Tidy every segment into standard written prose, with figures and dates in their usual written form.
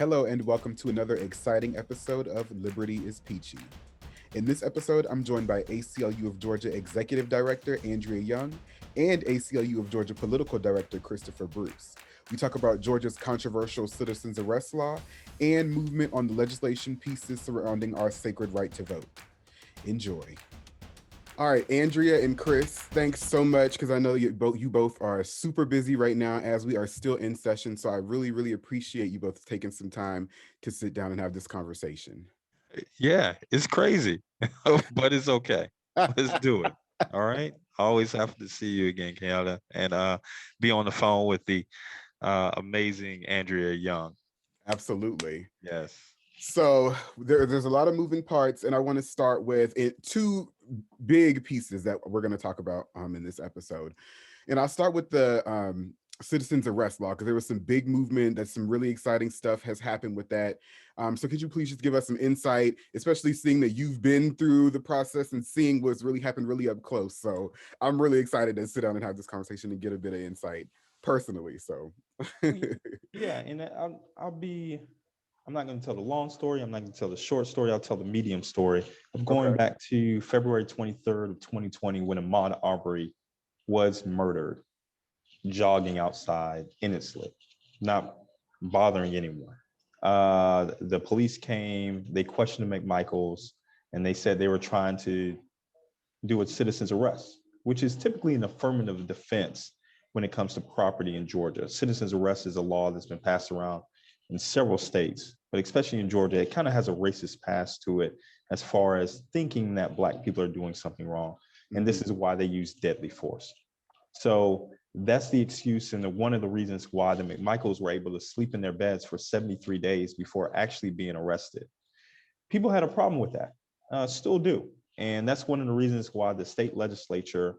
Hello, and welcome to another exciting episode of Liberty is Peachy. In this episode, I'm joined by ACLU of Georgia Executive Director Andrea Young and ACLU of Georgia Political Director Christopher Bruce. We talk about Georgia's controversial citizens arrest law and movement on the legislation pieces surrounding our sacred right to vote. Enjoy. All right, Andrea and Chris, thanks so much because I know you both are super busy right now as we are still in session. So I really appreciate you both taking some time to sit down and have this conversation. Yeah, it's crazy, but it's okay. Let's do it. All right. Always happy to see you again, Kenyatta, and be on the phone with the amazing Andrea Young. Absolutely. Yes. So there's a lot of moving parts, and I want to start with two big pieces that we're going to talk about in this episode. And I'll start with the citizens arrest law because there was some big movement that some really exciting stuff has happened with that. So could you please just give us some insight, especially seeing that you've been through the process and seeing what's really happened really up close. So I'm really excited to sit down and have this conversation and get a bit of insight personally. So Yeah, and I'm not going to tell the long story. I'm not going to tell the short story. I'll tell the medium story of going okay. back to February 23rd of 2020 when Ahmaud Arbery was murdered, jogging outside innocently, not bothering anyone. The police came, they questioned McMichaels, and they said they were trying to do a citizen's arrest, which is typically an affirmative defense when it comes to property in Georgia. Citizen's arrest is a law that's been passed around in several states, but especially in Georgia, it kind of has a racist past to it as far as thinking that Black people are doing something wrong. And this Mm-hmm. is why they use deadly force. So that's the excuse and one of the reasons why the McMichaels were able to sleep in their beds for 73 days before actually being arrested. People had a problem with that, still do. And that's one of the reasons why the state legislature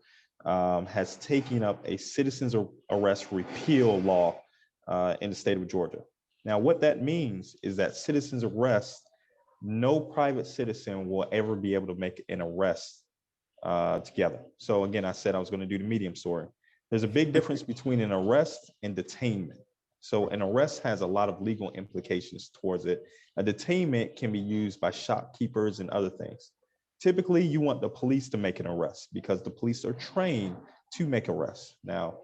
has taken up a citizens arrest repeal law in the state of Georgia. Now, what that means is that citizens arrest, no private citizen will ever be able to make an arrest together. So again, I said I was going to do the medium story. There's a big difference between an arrest and detainment. So an arrest has a lot of legal implications towards it. A detainment can be used by shopkeepers and other things. Typically, you want the police to make an arrest because the police are trained to make arrests. Now,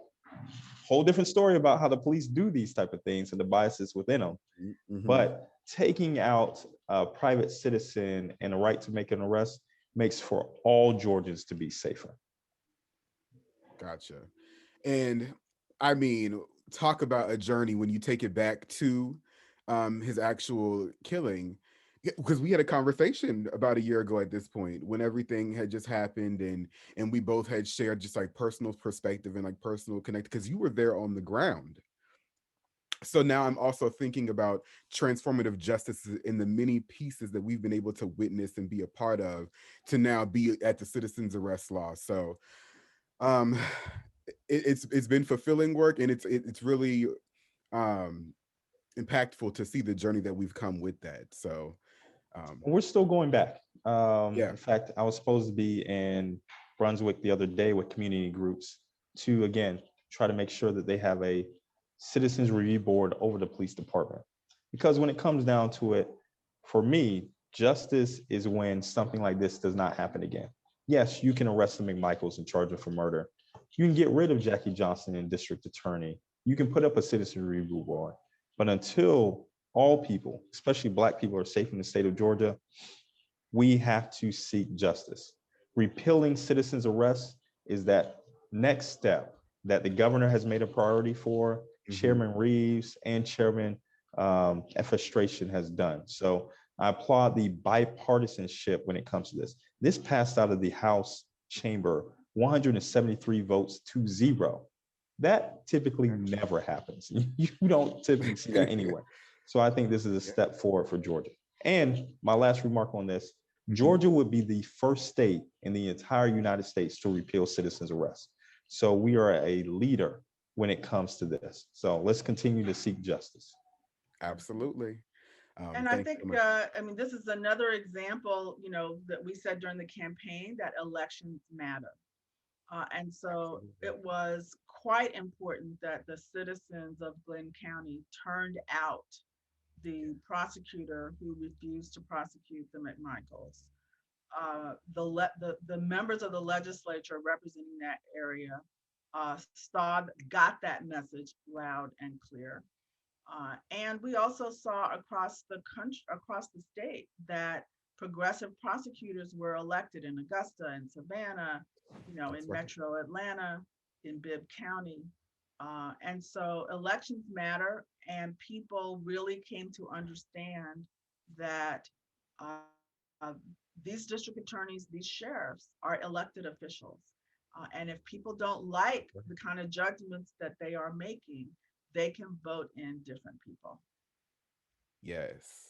whole different story about how the police do these type of things and the biases within them. Mm-hmm. But taking out a private citizen and the right to make an arrest makes for all Georgians to be safer. Gotcha. And I mean, talk about a journey when you take it back to his actual killing. Because we had a conversation about a year ago at this point when everything had just happened and we both had shared just like personal perspective and like personal connect because you were there on the ground. So now I'm also thinking about transformative justice in the many pieces that we've been able to witness and be a part of to now be at the citizens arrest law. So um it's been fulfilling work and it's really um impactful to see the journey that we've come with that. So um We're still going back. yeah. In fact, I was supposed to be in Brunswick the other day with community groups to, again, try to make sure that they have a citizens review board over the police department. Because when it comes down to it, for me, justice is when something like this does not happen again. Yes, you can arrest the McMichaels and charge them for murder. You can get rid of Jackie Johnson and district attorney. You can put up a citizen review board. But until all people, especially Black people, are safe in the state of Georgia, we have to seek justice. Repealing citizens' arrest is that next step that the governor has made a priority for, Hmm. Chairman Reeves and Chairman Frustration has done. So I applaud the bipartisanship when it comes to this. This passed out of the House chamber 173 votes to 0. That typically never happens. You don't typically see that anywhere. So I think this is a Yeah. step forward for Georgia. And my last remark on this, Hmm. Georgia would be the first state in the entire United States to repeal citizens' arrest. So we are a leader when it comes to this. So let's continue to seek justice. Absolutely. And I Thanks think, so much. this is another example, that we said during the campaign that elections matter. And so Absolutely. it was quite important that the citizens of Glenn County turned out the prosecutor who refused to prosecute the McMichaels. The members of the legislature representing that area got that message loud and clear. And we also saw across the country, across the state, that progressive prosecutors were elected in Augusta and Savannah, That's in right. Metro Atlanta, in Bibb County. And so elections matter, and people really came to understand that these district attorneys, these sheriffs, are elected officials. And if people don't like the kind of judgments that they are making, they can vote in different people. Yes.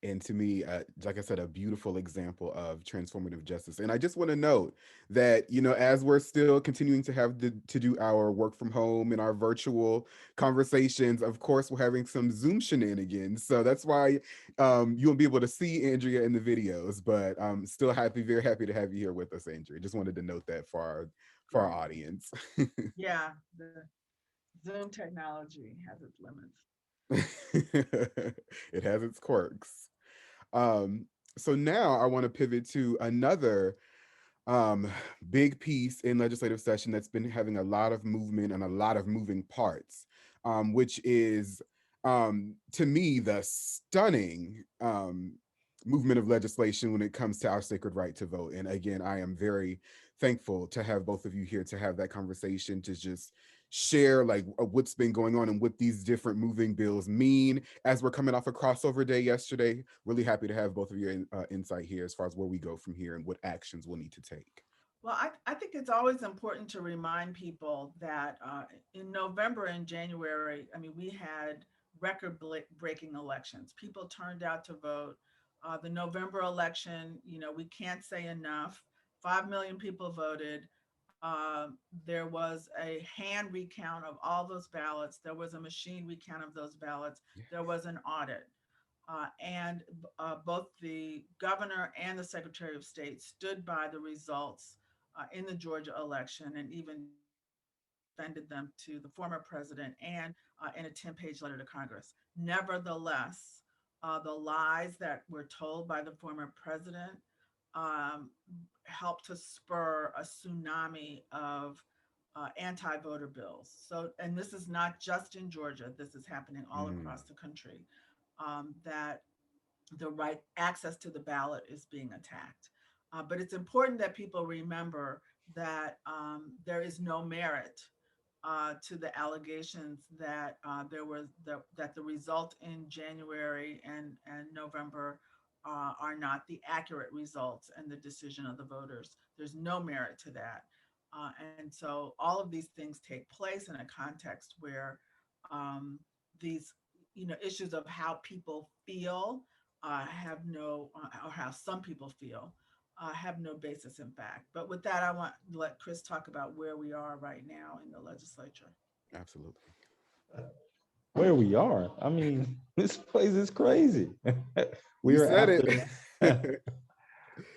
And to me, like I said, a beautiful example of transformative justice. And I just want to note that, as we're still continuing to have to do our work from home and our virtual conversations, of course, we're having some Zoom shenanigans. So that's why you won't be able to see Andrea in the videos, but I'm still happy, very happy to have you here with us, Andrea. Just wanted to note that for our Great. audience. Yeah, the Zoom technology has its limits. It has its quirks. Um, so now I want to pivot to another um, big piece in legislative session that's been having a lot of movement and a lot of moving parts, which is, to me, the stunning movement of legislation when it comes to our sacred right to vote. And again, I am very thankful to have both of you here to have that conversation, to just share like what's been going on and what these different moving bills mean as we're coming off a crossover day yesterday. Really happy to have both of your insight here as far as where we go from here and what actions we'll need to take. Well, I think it's always important to remind people that in November and January, I mean, we had record breaking elections. People turned out to vote. The November election, we can't say enough. 5 million people voted. There was a hand recount of all those ballots. There was a machine recount of those ballots. There was an audit. And both the governor and the secretary of state stood by the results in the Georgia election and even defended them to the former president and in a 10-page letter to Congress. Nevertheless, the lies that were told by the former president um, helped to spur a tsunami of anti-voter bills. So, and this is not just in Georgia, this is happening all Mm, across the country, that the right access to the ballot is being attacked. But it's important that people remember that there is no merit to the allegations that that the result in January and November are not the accurate results and the decision of the voters. There's no merit to that. And so all of these things take place in a context where um, these issues of how people feel have no, or how some people feel, have no basis in fact. But with that, I want to let Chris talk about where we are right now in the legislature. absolutely. Where we are, I mean, this place is crazy. we You are said after it.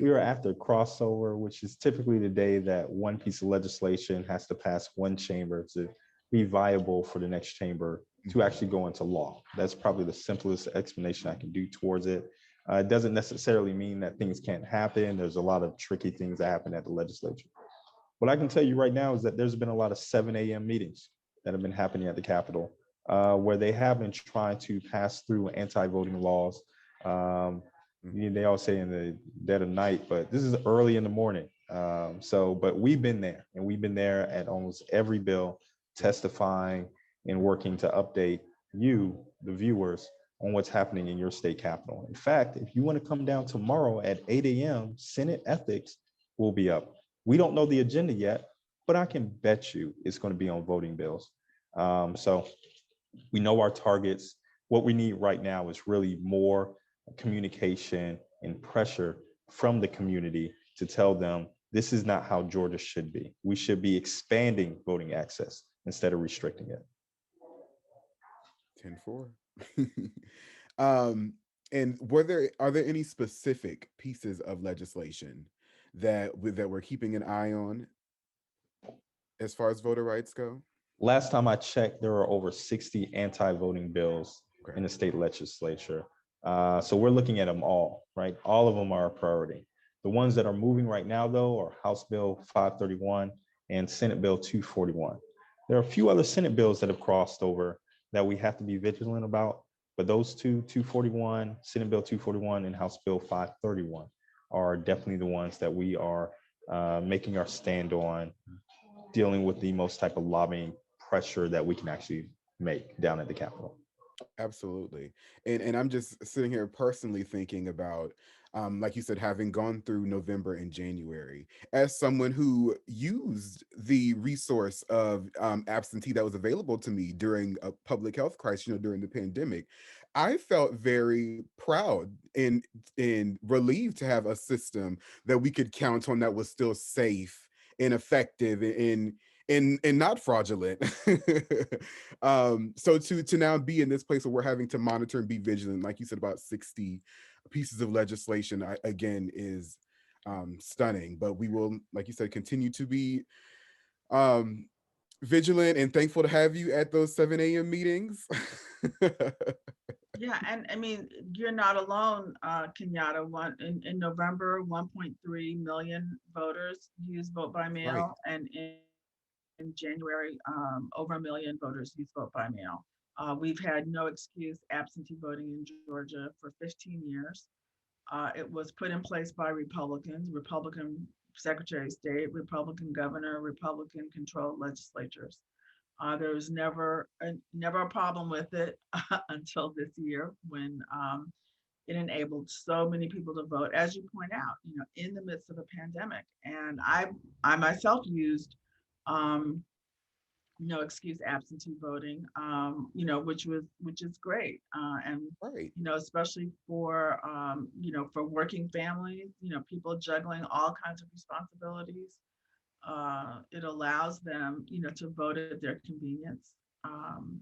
we are after crossover, which is typically the day that one piece of legislation has to pass one chamber to be viable for the next chamber to Mhm. actually go into law. That's probably the simplest explanation I can do towards it. It doesn't necessarily mean that things can't happen. There's a lot of tricky things that happen at the legislature. What I can tell you right now is that there's been a lot of 7 a.m. meetings that have been happening at the Capitol, where they have been trying to pass through anti-voting laws. Um, Mhm. they all say in the dead of night, but this is early in the morning. But we've been there, and we've been there at almost every bill, testifying and working to update you, the viewers, on what's happening in your state capitol. In fact, if you want to come down tomorrow at 8 a.m., Senate Ethics will be up. We don't know the agenda yet, but I can bet you it's going to be on voting bills. So we know our targets. What we need right now is really more communication and pressure from the community to tell them this is not how Georgia should be. We should be expanding voting access instead of restricting it. 10-4. um, and are there any specific pieces of legislation that we're keeping an eye on as far as voter rights go? Last time I checked, there were over 60 anti-voting bills in the state legislature. So we're looking at them all, right? All of them are a priority. The ones that are moving right now, though, are House Bill 531 and Senate Bill 241. There are a few other Senate bills that have crossed over that we have to be vigilant about, but those two, 241, Senate Bill 241 and House Bill 531 are definitely the ones that we are making our stand on, dealing with the most type of lobbying pressure that we can actually make down at the Capitol. Absolutely. And I'm just sitting here personally thinking about, like you said, having gone through November and January as someone who used the resource of absentee that was available to me during a public health crisis, during the pandemic. I felt very proud and relieved to have a system that we could count on that was still safe and effective and not fraudulent. So to now be in this place where we're having to monitor and be vigilant, like you said, about 60 pieces of legislation, again, is stunning. But we will, like you said, continue to be um vigilant and thankful to have you at those 7 a.m. meetings. Yeah, and I mean, you're not alone, Kenyatta. In November, 1.3 million voters used vote by Right, mail, and in January, over a million voters used vote by mail. We've had no excuse absentee voting in Georgia for 15 years. It was put in place by Republicans, Republican Secretary of State, Republican governor, Republican controlled legislatures. There was never a problem with it until this year when it enabled so many people to vote, as you point out, in the midst of a pandemic. And I myself used um, no excuse absentee voting, which is great, and right, especially for for working families, people juggling all kinds of responsibilities. It allows them, to vote at their convenience,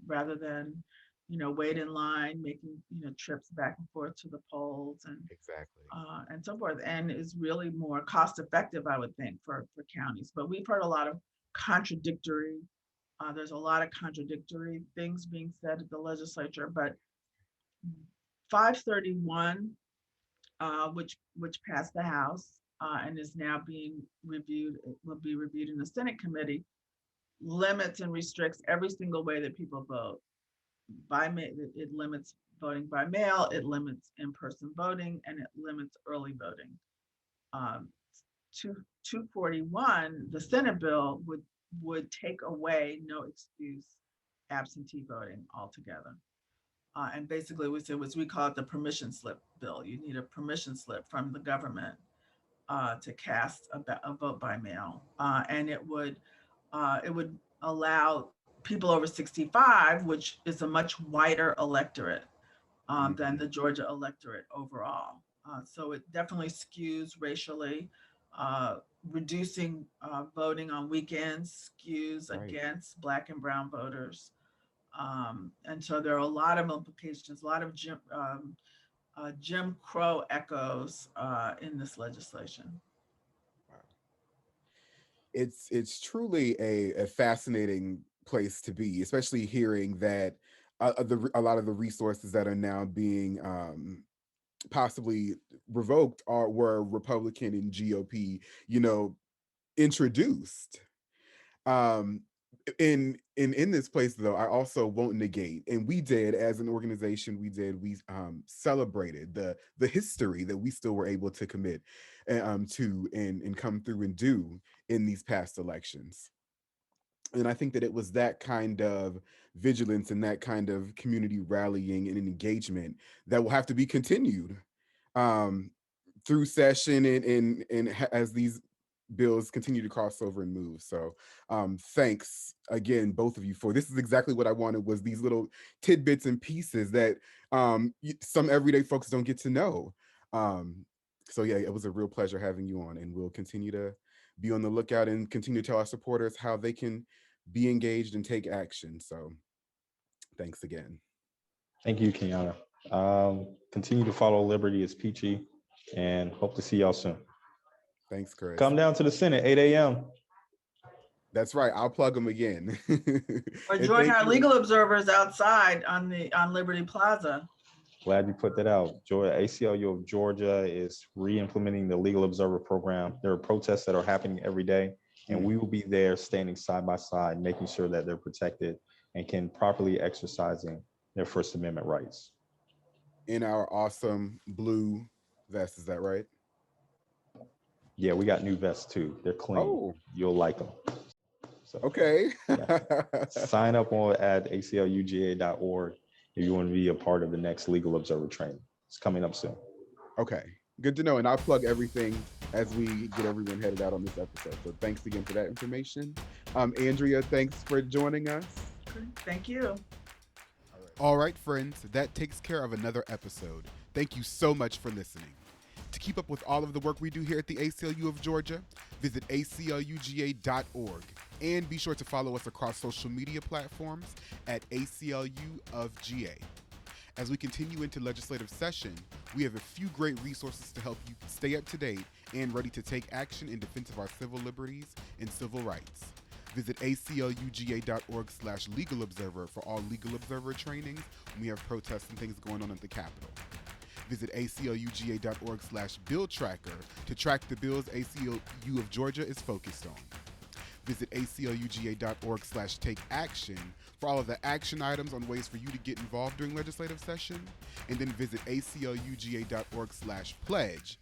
rather than, wait in line, making, trips back and forth to the polls exactly. and so forth, and is really more cost effective, I would think, for counties. But we've heard a lot of contradictory. There's a lot of contradictory things being said at the legislature, but 531, which passed the House and is now being reviewed, will be reviewed in the Senate committee, limits and restricts every single way that people vote. By mail, it limits voting by mail, it limits in-person voting, and it limits early voting. Um, 241, the Senate bill would take away no excuse absentee voting altogether. And basically, we call it the permission slip bill. You need a permission slip from the government to cast a vote by mail, and it would allow people over 65, which is a much wider electorate than Mhm. the Georgia electorate overall. So it definitely skews racially. Uh, Reducing voting on weekends skews Right. against Black and Brown voters. And so there are a lot of implications, a lot of Jim Crow echoes in this legislation. Wow. It's truly a fascinating place to be, especially hearing that a lot of the resources that are now being possibly revoked were Republican and GOP, introduced. Um, in this place though, I also won't negate, and we did as an organization, we celebrated the history that we still were able to commit to and come through and do in these past elections. And I think that it was that kind of vigilance and that kind of community rallying and engagement that will have to be continued um, through session and as these bills continue to cross over and move. So thanks again, both of you, for this is exactly what I wanted, was these little tidbits and pieces that some everyday folks don't get to know. Um, so yeah, it was a real pleasure having you on, and we'll continue to be on the lookout and continue to tell our supporters how they can be engaged and take action. So thanks again. Thank you, Kenyatta. Continue to follow Liberty as Peachy, and hope to see y'all soon. Thanks, Chris. Come down to the Senate, 8 a.m. That's right. I'll plug them again. Or And join thank our you. legal observers outside on Liberty Plaza. Glad you put that out. Georgia, ACLU of Georgia is re-implementing the Legal Observer Program. There are protests that are happening every day, and Mm. we will be there standing side by side, making sure that they're protected and can properly exercising their First Amendment rights. In our awesome blue vest. Is that right? Yeah, we got new vests too. They're clean. Oh, You'll like them. So okay. yeah, sign up on at acluga.org if you want to be a part of the next Legal Observer training. It's coming up soon. Okay. Good to know. And I'll plug everything as we get everyone headed out on this episode. So thanks again for that information. Andrea, thanks for joining us. Thank you. All right, friends, that takes care of another episode. Thank you so much for listening. To keep up with all of the work we do here at the ACLU of Georgia, visit acluga.org and be sure to follow us across social media platforms at ACLU of GA. As we continue into legislative session, we have a few great resources to help you stay up to date and ready to take action in defense of our civil liberties and civil rights. Visit acluga.org/legal observer for all legal observer trainings when we have protests and things going on at the Capitol. Visit acluga.org/bill tracker to track the bills ACLU of Georgia is focused on. Visit acluga.org/take action for all of the action items on ways for you to get involved during legislative session. And then visit acluga.org/pledge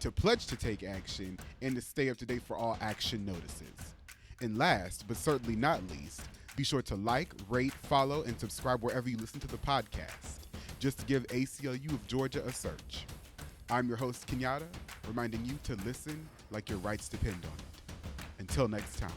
to pledge to take action and to stay up to date for all action notices. And last, but certainly not least, be sure to like, rate, follow, and subscribe wherever you listen to the podcast. Just give ACLU of Georgia a search. I'm your host, Kenyatta, reminding you to listen like your rights depend on it. Until next time.